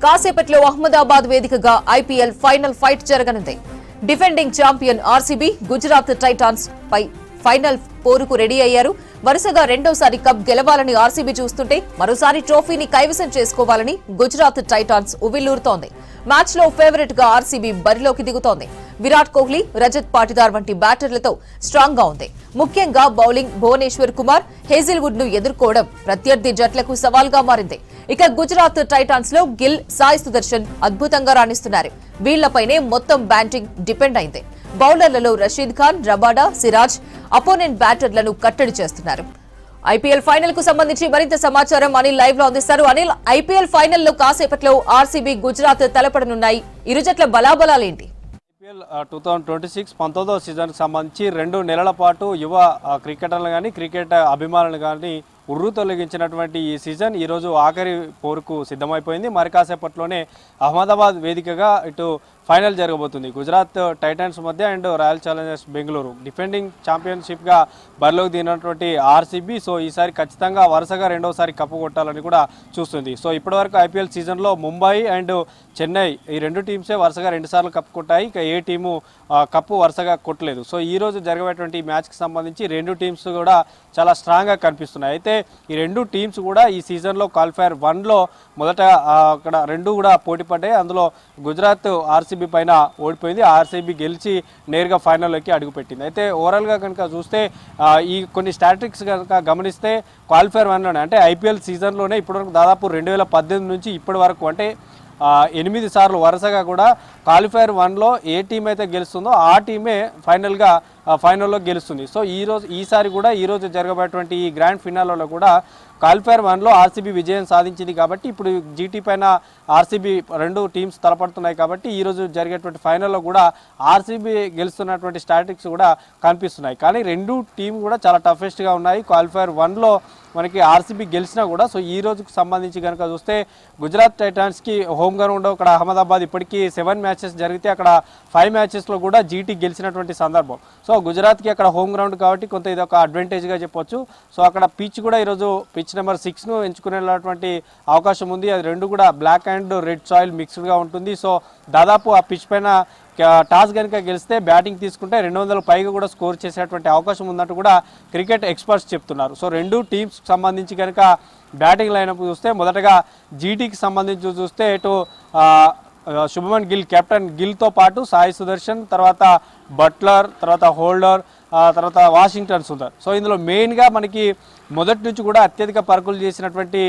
కాసేపట్లో అహ్మదాబాద్ వేదికగా IPL final fight జరగనుంది. Defending champion RCB Gujarat Titans పై ఫైనల్ పోరుకు రెడీ అయ్యారు. వరుసగా రెండోసారి కప్ గెలవాలని ఆర్సీబీ చూస్తుంటే మరోసారి ట్రోఫీని కైవసం చేసుకోవాలని గుజరాత్ టైటాన్స్ ఉవ్విళ్లూరుతోంది. మ్యాచ్ లో ఫేవరెట్ గా ఆర్సీబీ బరిలోకి దిగుతోంది. విరాట్ కోహ్లీ, రజత్ పాటిదార్ వంటి బ్యాటర్లతో స్ట్రాంగ్ గా ఉంది. ముఖ్యంగా బౌలింగ్ భువనేశ్వర్ కుమార్, హేజిల్వుడ్ ను ఎదుర్కోవడం ప్రత్యర్థి జట్లకు సవాల్గా మారింది. ఇక గుజరాత్ టైటాన్స్ లో గిల్, సాయి సుదర్శన్ అద్భుతంగా రాణిస్తున్నారు. వీళ్లపైనే మొత్తం బ్యాటింగ్ డిపెండ్ అయింది. బౌలర్లలో రషీద్ ఖాన్, రబాడా, సిరాజ్ అపోనెంట్ బ్యాటర్లను కట్టడి చేస్తున్నారు. ఐపీఎల్ ఫైనల్ కు సంబంధించి మరింత సమాచారం అనిల్ లైవ్ లో అందిస్తారు. అనిల్, ఐపీఎల్ ఫైనల్ లో కాసేపట్లో ఆర్సీబీ, గుజరాత్ తలపడనున్నాయి. ఇరు జట్ల బలాబలాలేంటి? ఐపీఎల్ 2026 19వ సీజన్కి సంబంధించి 2 నెలల పాటు యువ క్రికెటర్లు కానీ క్రికెట్ అభిమానులు కానీ ఉర్రు తొలగించినటువంటి ఈ సీజన్ ఈరోజు ఆఖరి పోరుకు సిద్ధమైపోయింది. మరి కాసేపట్లోనే అహ్మదాబాద్ వేదికగా ఇటు ఫైనల్ జరగబోతుంది. గుజరాత్ టైటన్స్ మధ్య and Royal Challengers Bengaluru defending ఛాంపియన్షిప్గా బరిలోకి దిగినటువంటి ఆర్సీబీ సో ఈసారి ఖచ్చితంగా వరుసగా రెండోసారి కప్పు కొట్టాలని కూడా చూస్తుంది. సో ఇప్పటివరకు ఐపీఎల్ సీజన్లో ముంబై అండ్ చెన్నై ఈ 2 టీమ్సే వరుసగా 2 సార్లు కప్పు కొట్టాయి. ఇక ఏ టీము కప్పు వరుసగా కొట్టలేదు. సో ఈరోజు జరగబోయేటువంటి మ్యాచ్కి సంబంధించి 2 టీమ్స్ కూడా చాలా స్ట్రాంగ్గా కనిపిస్తున్నాయి. అయితే ఈ 2 టీమ్స్ కూడా ఈ సీజన్లో క్వాలిఫైర్ 1లో మొదట అక్కడ 2 కూడా పోటీ పడ్డాయి. అందులో గుజరాత్ ఆర్సీబీ పైన ఓడిపోయింది. ఆర్సీబీ గెలిచి నేరుగా ఫైనల్లోకి అడుగుపెట్టింది. అయితే ఓవరాల్గా కనుక చూస్తే ఈ కొన్ని స్టాటిస్టిక్స్ కనుక గమనిస్తే క్వాలిఫైర్ 1లోనే అంటే ఐపీఎల్ సీజన్లోనే ఇప్పటివరకు దాదాపు 2018 నుంచి ఇప్పటి వరకు అంటే 8 సార్లు వరుసగా కూడా క్వాలిఫైర్ 1లో ఏ టీం అయితే గెలుస్తుందో ఆ టీమే ఫైనల్లో గెలుస్తుంది. సో ఈసారి కూడా ఈరోజు జరగబోయేటువంటి ఈ గ్రాండ్ ఫినాలలో కూడా క్వాలిఫైర్ 1లో ఆర్సీబీ విజయం సాధించింది. కాబట్టి ఇప్పుడు జీటీ పైన ఆర్సీబీ 2 టీమ్స్ తలపడుతున్నాయి. కాబట్టి ఈరోజు జరిగేటువంటి ఫైనల్లో కూడా ఆర్సీబీ గెలుస్తున్నటువంటి స్టాటిస్టిక్స్ కూడా కనిపిస్తున్నాయి. కానీ 2 టీం కూడా చాలా టఫెస్ట్గా ఉన్నాయి. క్వాలిఫైర్ 1లో మనకి ఆర్సీబీ గెలిచినా కూడా సో ఈ రోజుకు సంబంధించి కనుక చూస్తే గుజరాత్ టైటాన్స్కి హోమ్ గ్రౌండ్ అక్కడ అహ్మదాబాద్ ఇప్పటికీ 7 మ్యాచెస్ జరిగితే అక్కడ 5 మ్యాచెస్లో కూడా జీటీ గెలిచినటువంటి సందర్భం. సో గుజరాత్కి అక్కడ హోమ్ గ్రౌండ్ కాబట్టి కొంత ఇది ఒక అడ్వాంటేజ్గా చెప్పొచ్చు. సో అక్కడ పిచ్ కూడా ఈరోజు పిచ్ నెంబర్ 6ను ఎంచుకునేటువంటి అవకాశం ఉంది. అది 2 కూడా బ్లాక్ అండ్ రెడ్ సాయిల్ మిక్స్డ్గా ఉంటుంది. సో దాదాపు ఆ పిచ్ పైన టాస్ కనుక గెలిస్తే బ్యాటింగ్ తీసుకుంటే 200 పైగా కూడా స్కోర్ చేసేటువంటి అవకాశం ఉన్నట్టు కూడా క్రికెట్ ఎక్స్పర్ట్స్ చెప్తున్నారు. సో 2 టీమ్స్కి సంబంధించి కనుక బ్యాటింగ్ లైనప్ చూస్తే మొదటగా జీటీకి సంబంధించి చూస్తే ఇటు శుభమన్ గిల్, కెప్టెన్ గిల్తో పాటు సాయి సుదర్శన్, తర్వాత బట్లర్, తర్వాత హోల్డర్, తర్వాత వాషింగ్టన్ సుందర్. సో ఇందులో మెయిన్గా మనకి మొదటి నుంచి కూడా అత్యధిక పరుగులు చేసినటువంటి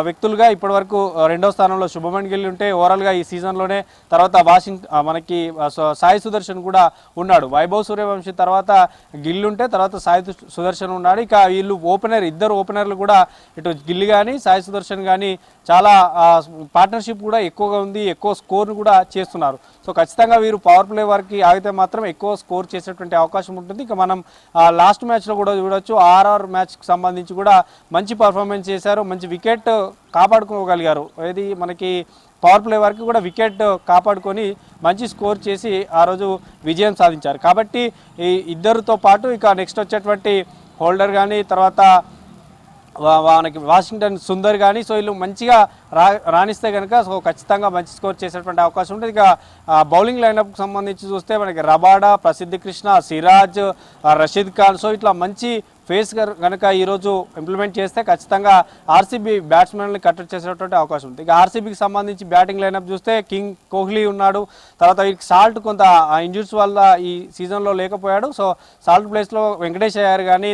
వ్యక్తులుగా ఇప్పటివరకు 2వ స్థానంలో శుభమన్ గిల్ ఉంటే ఓవరాల్గా ఈ సీజన్లోనే తర్వాత మనకి సాయి సుదర్శన్ కూడా ఉన్నాడు. వైభవ్ సూర్యవంశీ తర్వాత గిల్ ఉంటే తర్వాత సాయి సుదర్శన్ ఉన్నాడు. ఇక వీళ్ళు ఇద్దరు ఓపెనర్లు కూడా ఇటు గిల్ కానీ సాయి సుదర్శన్ కానీ చాలా పార్ట్నర్షిప్ కూడా ఎక్కువగా ఉంది. ఎక్కువ స్కోర్ను కూడా చేస్తున్నారు. సో ఖచ్చితంగా వీరు పవర్ ప్లే వరకు ఆగితే మాత్రం ఎక్కువ స్కోర్ చేసేటువంటి అవకాశం ఉంటుంది. ఇక మనం లాస్ట్ మ్యాచ్లో కూడా చూడొచ్చు. ఆర్ఆర్ మ్యాచ్కి సంబంధించి కూడా మంచి పర్ఫార్మెన్స్ చేశారు. మంచి వికెట్ కాపాడుకోగలిగారు. ఇది మనకి పవర్ ప్లే వరకు కూడా వికెట్ కాపాడుకొని మంచి స్కోర్ చేసి ఆ రోజు విజయం సాధించారు. కాబట్టి ఈ ఇద్దరితో పాటు ఇక నెక్స్ట్ వచ్చేటువంటి హోల్డర్ కానీ తర్వాత మనకి వాషింగ్టన్ సుందర్ కానీ సో వీళ్ళు మంచిగా రాణిస్తే కనుక సో ఖచ్చితంగా మంచి స్కోర్ చేసేటువంటి అవకాశం ఉంటుంది. ఇక బౌలింగ్ లైనప్కి సంబంధించి చూస్తే మనకి రబాడా, ప్రసిద్ధి కృష్ణ, సిరాజ్, రషీద్ ఖాన్ సో ఇట్లా మంచి ఫేస్ కనుక ఈరోజు ఇంప్లిమెంట్ చేస్తే ఖచ్చితంగా ఆర్సీబీ బ్యాట్స్మెన్లు కట్టడి చేసేటువంటి అవకాశం ఉంది. ఇక ఆర్సీబీకి సంబంధించి బ్యాటింగ్ లైనప్ చూస్తే కింగ్ కోహ్లీ ఉన్నాడు. తర్వాత వీరికి సాల్ట్ కొంత ఇంజురీస్ వల్ల ఈ సీజన్లో లేకపోయాడు. సో సాల్ట్ ప్లేస్లో వెంకటేష్ అయ్యారు కానీ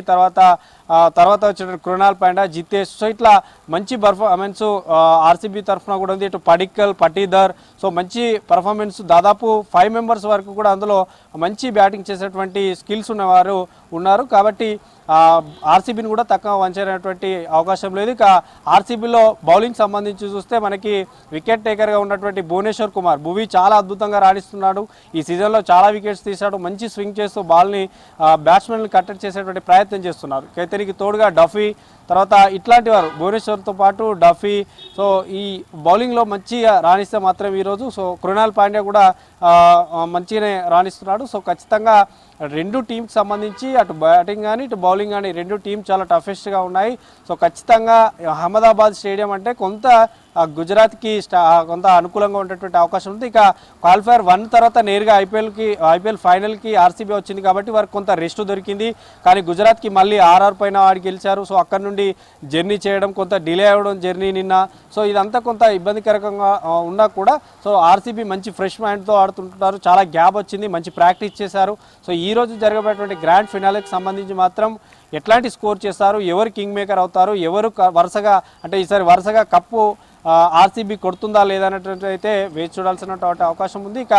తర్వాత వచ్చిన కృణాల్ పాండ్యా, జితేష్ సో ఇట్లా మంచి పర్ఫార్మెన్స్ ఆర్సీబీ తరఫున కూడా ఉంది. ఇటు పడిక్కల్, పటీదర్ సో మంచి పర్ఫార్మెన్స్ దాదాపు 5 మెంబర్స్ వరకు కూడా అందులో మంచి బ్యాటింగ్ చేసేటువంటి స్కిల్స్ ఉన్నవారు ఉన్నారు. కాబట్టి ఆర్సీబీని కూడా తక్కువ వంచేటువంటి అవకాశం లేదు. ఇక ఆర్సీబీలో బౌలింగ్ సంబంధించి చూస్తే మనకి వికెట్ టేకర్గా ఉన్నటువంటి భువనేశ్వర్ కుమార్ భువి చాలా అద్భుతంగా రాణిస్తున్నాడు. ఈ సీజన్లో చాలా వికెట్స్ తీశాడు. మంచి స్వింగ్ చేస్తూ బాల్ని బ్యాట్స్మెన్లు కట్టడి చేసేటువంటి ప్రయత్నం చేస్తున్నారు. ఇతనికి తోడుగా డఫీ తర్వాత ఇట్లాంటి వారు భువనేశ్వర్తో పాటు డఫీ సో ఈ బౌలింగ్లో మంచిగా రాణిస్తే మాత్రం ఈరోజు సో కృణాల్ పాండ్యా కూడా మంచిగానే రాణిస్తున్నాడు. సో ఖచ్చితంగా 2 టీంకి సంబంధించి అటు బ్యాటింగ్ కానీ ఇటు బౌలింగ్ కానీ 2 టీం చాలా టఫెస్ట్గా ఉన్నాయి. సో ఖచ్చితంగా అహ్మదాబాద్ స్టేడియం అంటే కొంత గుజరాత్కి కొంత అనుకూలంగా ఉండేటువంటి అవకాశం ఉంది. ఇక క్వాలిఫైర్ 1 తర్వాత నేరుగా ఐపీఎల్ ఫైనల్కి ఆర్సీబీ వచ్చింది కాబట్టి వారికి కొంత రెస్ట్ దొరికింది. కానీ గుజరాత్కి మళ్ళీ ఆర్ఆర్ పైన ఆడి గెలిచారు. సో అక్కడ నుండి జర్నీ చేయడం కొంత డిలే అవ్వడం జర్నీ నిన్న. సో ఇదంతా కొంత ఇబ్బందికరంగా ఉన్నా కూడా సో ఆర్సీబీ మంచి ఫ్రెష్ మైండ్తో ఆడుతుంటారు. చాలా గ్యాప్ వచ్చింది, మంచి ప్రాక్టీస్ చేశారు. సో ఈ రోజు జరగబోయేటువంటి గ్రాండ్ ఫినాలేకి సంబంధించి మాత్రం ఎట్లాంటి స్కోర్ చేస్తారు, ఎవరు కింగ్ మేకర్ అవుతారు, ఎవరు వరుసగా అంటే ఈసారి వరుసగా కప్పు ఆర్సీబీ కొడుతుందా లేదన్నట్టు అయితే వేచి చూడాల్సినటువంటి అవకాశం ఉంది. ఇక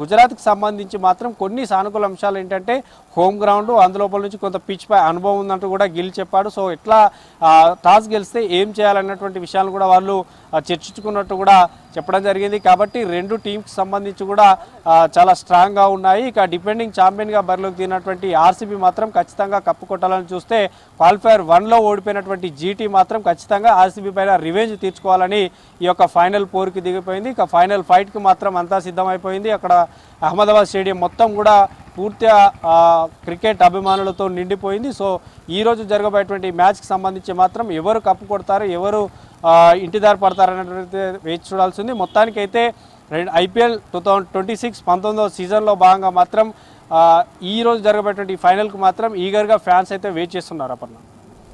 గుజరాత్కి సంబంధించి మాత్రం కొన్ని సానుకూల అంశాలు ఏంటంటే హోమ్ గ్రౌండ్, అందులోపల నుంచి కొంత పిచ్ పై అనుభవం ఉందంటూ కూడా గిల్ చెప్పాడు. సో ఎట్లా టాస్ గెలిస్తే ఏం చేయాలన్నటువంటి విషయాలు కూడా వాళ్ళు చర్చించుకున్నట్టు కూడా చెప్పడం జరిగింది. కాబట్టి రెండు టీమ్కి సంబంధించి కూడా చాలా స్ట్రాంగ్గా ఉన్నాయి. ఇక డిఫెండింగ్ ఛాంపియన్గా బరిలోకి దిగినటువంటి ఆర్సీబీ మాత్రం ఖచ్చితంగా కప్పు కొట్టాలని చూస్తే క్వాలిఫైర్ 1లో ఓడిపోయినటువంటి జీటీ మాత్రం ఖచ్చితంగా ఆర్సీబీ పైన రివెంజ్ తీర్చుకోవాలని ఈ యొక్క ఫైనల్ పోరుకి దిగిపోయింది. ఇక ఫైనల్ ఫైట్కి మాత్రం అంతా సిద్ధమైపోయింది. అక్కడ అహ్మదాబాద్ స్టేడియం మొత్తం కూడా పూర్తిగా క్రికెట్ అభిమానులతో నిండిపోయింది. సో ఈరోజు జరగబోయేటువంటి మ్యాచ్కి సంబంధించి మాత్రం ఎవరు కప్పు కొడతారు, ఎవరు ఇంటిదారి పడతారు అనేటువంటి వేచి చూడాల్సింది. మొత్తానికైతే ఐపీఎల్ 2026 19వ సీజన్లో భాగంగా మాత్రం ఈరోజు జరగబోయేటువంటి ఫైనల్కి మాత్రం ఈగర్గా ఫ్యాన్స్ అయితే వెయిట్ చేస్తున్నారు. అపర్ణ.